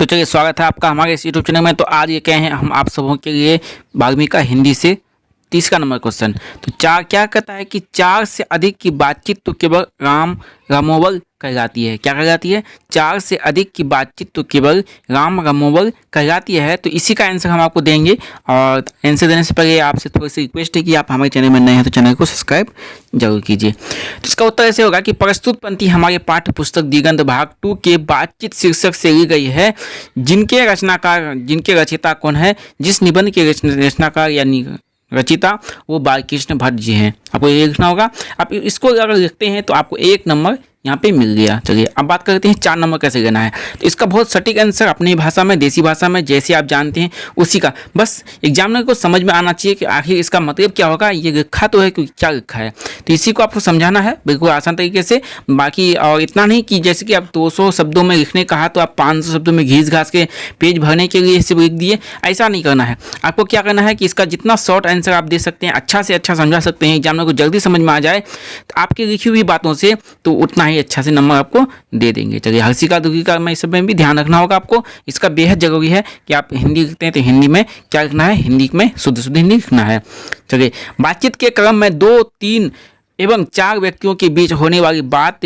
तो चलिए स्वागत है आपका हमारे इस यूट्यूब चैनल में। तो आज ये कहे हैं हम आप सबों के लिए 12वीं का हिंदी से 30 नंबर क्वेश्चन। तो चार क्या कहता है कि 4 से अधिक की बातचीत तो केवल राम रामोवल कहलाती है। क्या कहलाती है? 4 से अधिक की बातचीत तो केवल राम रामोवल कहलाती है। तो इसी का आंसर हम आपको देंगे, और आंसर देने से पहले आपसे थोड़ी सी रिक्वेस्ट है कि आप हमारे चैनल में नए हैं तो चैनल को सब्सक्राइब जरूर कीजिए। तो इसका उत्तर ऐसे होगा कि प्रस्तुत पंक्ति हमारे पाठ्य पुस्तक दिगंत भाग 2 के बातचीत शीर्षक से ली गई है। जिनके रचयिता कौन है? जिस निबंध के रचनाकार यानी रचिता वो बालकृष्ण भट्ट जी हैं। आपको ये लिखना होगा। आप इसको अगर लिखते हैं तो आपको 1 नंबर यहाँ पे मिल गया। चलिए अब बात करते हैं 4 नंबर कैसे लेना है। तो इसका बहुत सटीक आंसर अपनी भाषा में, देसी भाषा में जैसे आप जानते हैं उसी का, बस एग्जामिनर को समझ में आना चाहिए कि आखिर इसका मतलब क्या होगा। ये लिखा तो है कि क्या लिखा है, तो इसी को आपको समझाना है बिल्कुल आसान तरीके से। बाकी और इतना नहीं कि जैसे कि आप 200 शब्दों में लिखने कहा तो आप 500 शब्दों में घीस घास के पेज भरने के लिए सिर्फ लिख दिए, ऐसा नहीं करना है। आपको क्या करना है कि इसका जितना शॉर्ट आंसर आप दे सकते हैं, अच्छा से अच्छा समझा सकते हैं, एग्जामिनर को जल्दी समझ में आ जाए तो आपकी लिखी हुई बातों से, तो उतना अच्छा से नंबर आपको दे देंगे। चलिए हर्षिका दुर्गिका में इस सब में भी ध्यान रखना होगा आपको। इसका बेहद जरूरी है कि आप हिंदी लिखते हैं तो हिंदी में क्या लिखना है, हिंदी में शुद्ध हिंदी लिखना है। चलिए बातचीत के क्रम में 2, 3 एवं 4 व्यक्तियों के बीच होने वाली बात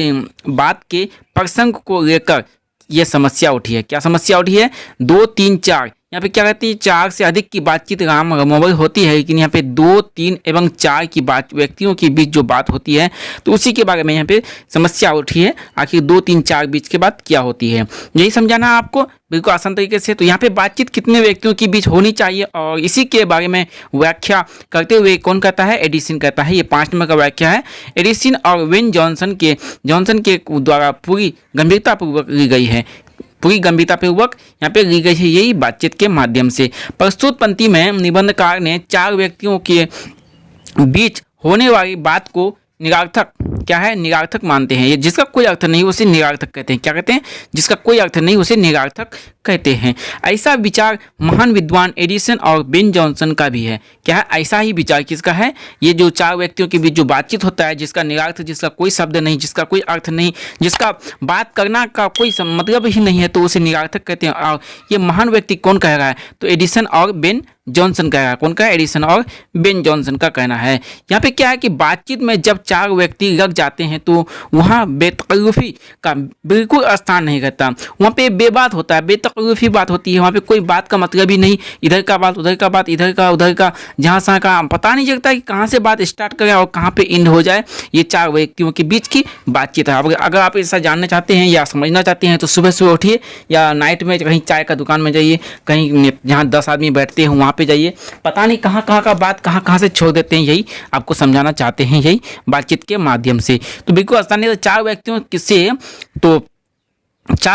के प्रसंग को लेकर यह समस्या उठी है। क्या समस्या उठी है? 2, 3, 4 यहाँ पे क्या कहती है? 4 से अधिक की बातचीत राम रामोवल होती है, लेकिन यहाँ पे 2, 3 एवं 4 की बात व्यक्तियों के बीच जो बात होती है तो उसी के बारे में यहाँ पे समस्या उठी है। आखिर 2, 3, 4 बीच के बाद क्या होती है, यही समझाना है आपको बिल्कुल आसान तरीके से। तो यहाँ पे बातचीत कितने व्यक्तियों के बीच होनी चाहिए और इसी के बारे में व्याख्या करते हुए कौन कहता है? एडिसन कहता है। ये 5 नंबर का व्याख्या है। एडिसन और वेन जॉनसन के द्वारा पूरी गंभीरतापूर्वक ली गई है। पूरी गंभीरतापूर्वक यहाँ पे ली गई है यही बातचीत के माध्यम से। प्रस्तुत पंक्ति में निबंधकार ने 4 व्यक्तियों के बीच होने वाली बात को निरार्थक, क्या है? निरार्थक मानते हैं। ये जिसका कोई अर्थ नहीं उसे निरार्थक कहते हैं। क्या कहते हैं? जिसका कोई अर्थ नहीं उसे निरार्थक कहते हैं। ऐसा विचार महान विद्वान एडिसन और बेन जॉनसन का भी है। क्या है? ऐसा ही विचार किसका है? ये जो 4 व्यक्तियों के बीच जो बातचीत होता है, जिसका निरार्थ, जिसका कोई शब्द नहीं, जिसका कोई अर्थ नहीं, जिसका बात करना का कोई मतलब ही नहीं है, तो उसे निरार्थक कहते हैं। और ये महान व्यक्ति कौन कह रहा है? तो एडिसन और बेन जॉनसन कह रहा है। कौन का? एडिसन और बेन जॉनसन का कहना है। यहाँ पे क्या है कि बातचीत में जब 4 व्यक्ति लग जाते हैं तो वहाँ बेतकल्लुफी का बिल्कुल स्थान नहीं रहता। वहाँ पे बेबात होता है, बेतकल्लुफी बात होती है। वहाँ पे कोई बात का मतलब ही नहीं, इधर का बात उधर का बात, इधर का उधर का, जहाँ सहाँ का पता नहीं चलता कि कहाँ से बात स्टार्ट करे और कहाँ पे एंड हो जाए। ये 4 व्यक्तियों के बीच की बातचीत है। अगर आप ऐसा जानना चाहते हैं या समझना चाहते हैं तो सुबह सुबह उठिए या नाइट में कहीं चाय का दुकान में जाइए, कहीं जहाँ 10 आदमी बैठते हैं वहाँ पे जाइए, पता नहीं कहाँ कहाँ का बात कहाँ से छोड़ देते हैं। यही आपको समझाना चाहते हैं, यही बातचीत के माध्यम से। तो बिल्कुल आसान है। 4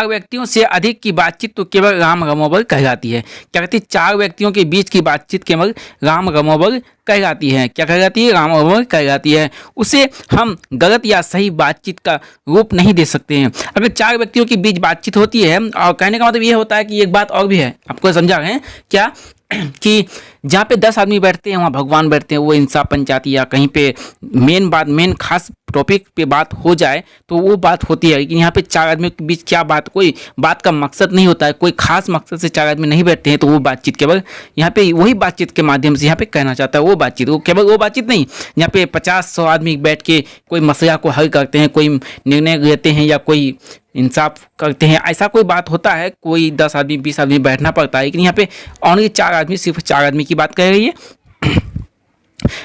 व्यक्तियों से अधिक की बातचीत तो केवल राम रामोवल कहलाती है। क्या कहती है? 4 व्यक्तियों के बीच की बातचीत केवल राम रामोवल कहलाती है। क्या कहलाती है? राम रामोवल कहलाती है। उसे हम गलत या सही बातचीत का रूप नहीं दे सकते हैं। अगर 4 व्यक्तियों के बीच बातचीत होती है, और कहने का मतलब ये होता है कि एक बात और भी है, आपको समझा रहे हैं क्या, कि जहाँ पे 10 आदमी बैठते हैं वहाँ भगवान बैठते हैं, वो इंसाफ पंचायती या कहीं पे मेन खास टॉपिक पे बात हो जाए तो वो बात होती है। लेकिन यहाँ पे 4 आदमियों के बीच क्या बात, कोई बात का मकसद नहीं होता है, कोई खास मकसद से 4 आदमी नहीं बैठते हैं, तो वो बातचीत केवल यहाँ पे वही बातचीत के माध्यम से यहाँ पे कहना चाहता है। वो बातचीत, वो केवल वो बातचीत नहीं यहाँ पे 50-100 आदमी बैठ के कोई मसला को हल करते हैं, कोई निर्णय लेते हैं या कोई इंसाफ करते हैं, ऐसा कोई बात होता है। कोई 10 आदमी 20 आदमी बैठना पड़ता है, लेकिन यहाँ पे ओनली 4 आदमी, सिर्फ 4 आदमी की बात कह रही है।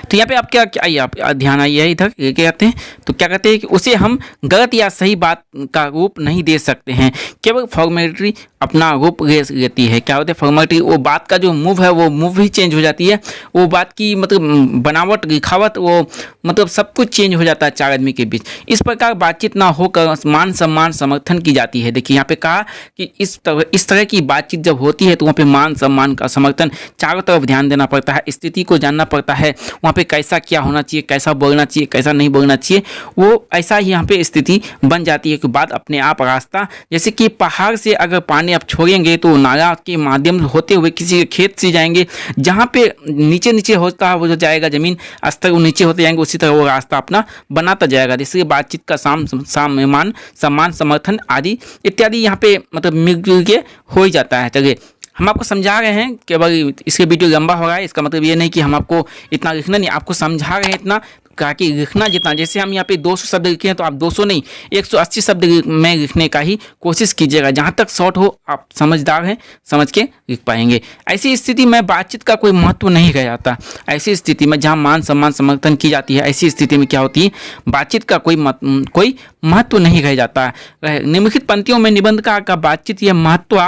तो यहाँ पे आप क्या आइए, आप ध्यान आइए इधर लेके आते हैं। तो क्या कहते हैं कि उसे हम गलत या सही बात का रूप नहीं दे सकते हैं, केवल फॉर्मेलिटी अपना रूप लेती है। क्या होता है फॉर्मेलिटी? वो बात का जो मूव है वो मूव ही चेंज हो जाती है, वो बात की मतलब बनावट, लिखावट, वो मतलब सब कुछ चेंज हो जाता है 4 आदमी के बीच। इस प्रकार बातचीत ना होकर मान सम्मान समर्थन की जाती है। देखिए यहाँ पे कहा कि इस तरह की बातचीत जब होती है तो वहाँ पे मान सम्मान का समर्थन, चारों तरफ ध्यान देना पड़ता है, स्थिति को जानना पड़ता है, वहाँ पे कैसा क्या होना चाहिए, कैसा बोलना चाहिए, कैसा नहीं बोलना चाहिए, वो ऐसा ही यहाँ पे स्थिति बन जाती है कि बात अपने आप रास्ता, जैसे कि पहाड़ से अगर पानी आप छोड़ेंगे तो नाला के माध्यम से होते हुए किसी खेत से जाएंगे, जहाँ पे नीचे नीचे होता है वो जो जाएगा, ज़मीन स्तर वो नीचे होते जाएंगे, उसी तरह वो रास्ता अपना बनाता जाएगा। जिससे बातचीत का सम्मान, समर्थन आदि इत्यादि यहाँ पे मतलब मिलजुल के हो ही जाता है। चलिए हम आपको समझा रहे हैं कि भाई इसके वीडियो लंबा हो रहा है, इसका मतलब ये नहीं कि हम आपको इतना लिखना नहीं, आपको समझा रहे हैं इतना कि लिखना जितना, जैसे हम यहाँ पे 200 शब्द लिखे हैं तो आप 200 नहीं 180 शब्द में लिखने का ही कोशिश कीजिएगा, जहाँ तक शॉर्ट हो। आप समझदार हैं, समझ के लिख पाएंगे। ऐसी स्थिति में बातचीत का कोई महत्व नहीं रह जाता। ऐसी स्थिति में जहाँ मान सम्मान समर्थन की जाती है, ऐसी स्थिति में क्या होती है, बातचीत का कोई महत्व नहीं रह जाता है। निम्नलिखित पंक्तियों में निबंधकार का बातचीत यह महत्व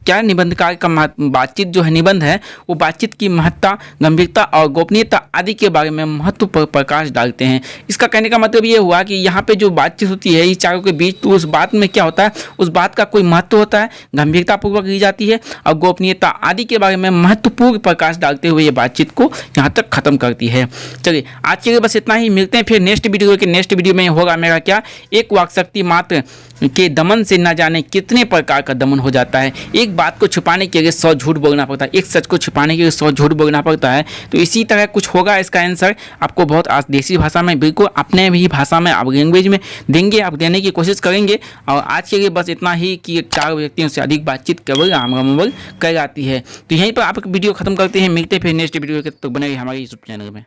क्या, निबंधकार का बातचीत जो है निबंध है, वो बातचीत की महत्ता, गंभीरता और गोपनीयता आदि के बारे में महत्व पर प्रकाश डालते हैं। इसका कहने का मतलब ये हुआ कि यहाँ पे जो बातचीत होती है इस चारों के बीच, तो उस बात में क्या होता है, उस बात का कोई महत्व होता है, गंभीरतापूर्वक ली जाती है और गोपनीयता आदि के बारे में महत्वपूर्ण प्रकाश डालते हुए ये बातचीत को यहाँ तक खत्म करती है। चलिए आज के लिए बस इतना ही, मिलते हैं फिर नेक्स्ट वीडियो के। नेक्स्ट वीडियो में होगा मेरा क्या, एक वाक शक्ति मात्र के दमन से न जाने कितने प्रकार का दमन हो जाता है। एक बात को छुपाने के लिए 100 झूठ बोलना पड़ता है, एक सच को छुपाने के लिए 100 झूठ बोलना पड़ता है। तो इसी तरह कुछ होगा इसका आंसर आपको बहुत देसी भाषा में, बिल्कुल अपने भी भाषा में, आप लैंग्वेज में देंगे, आप देने की कोशिश करेंगे। और आज के लिए बस इतना ही कि 4 व्यक्तियों से अधिक बातचीत केवल राम कहलाती है। तो यहीं पर आप वीडियो खत्म करते हैं, मिलते हैं फिर नेक्स्ट वीडियो के, तो बने हमारे यूट्यूब चैनल में।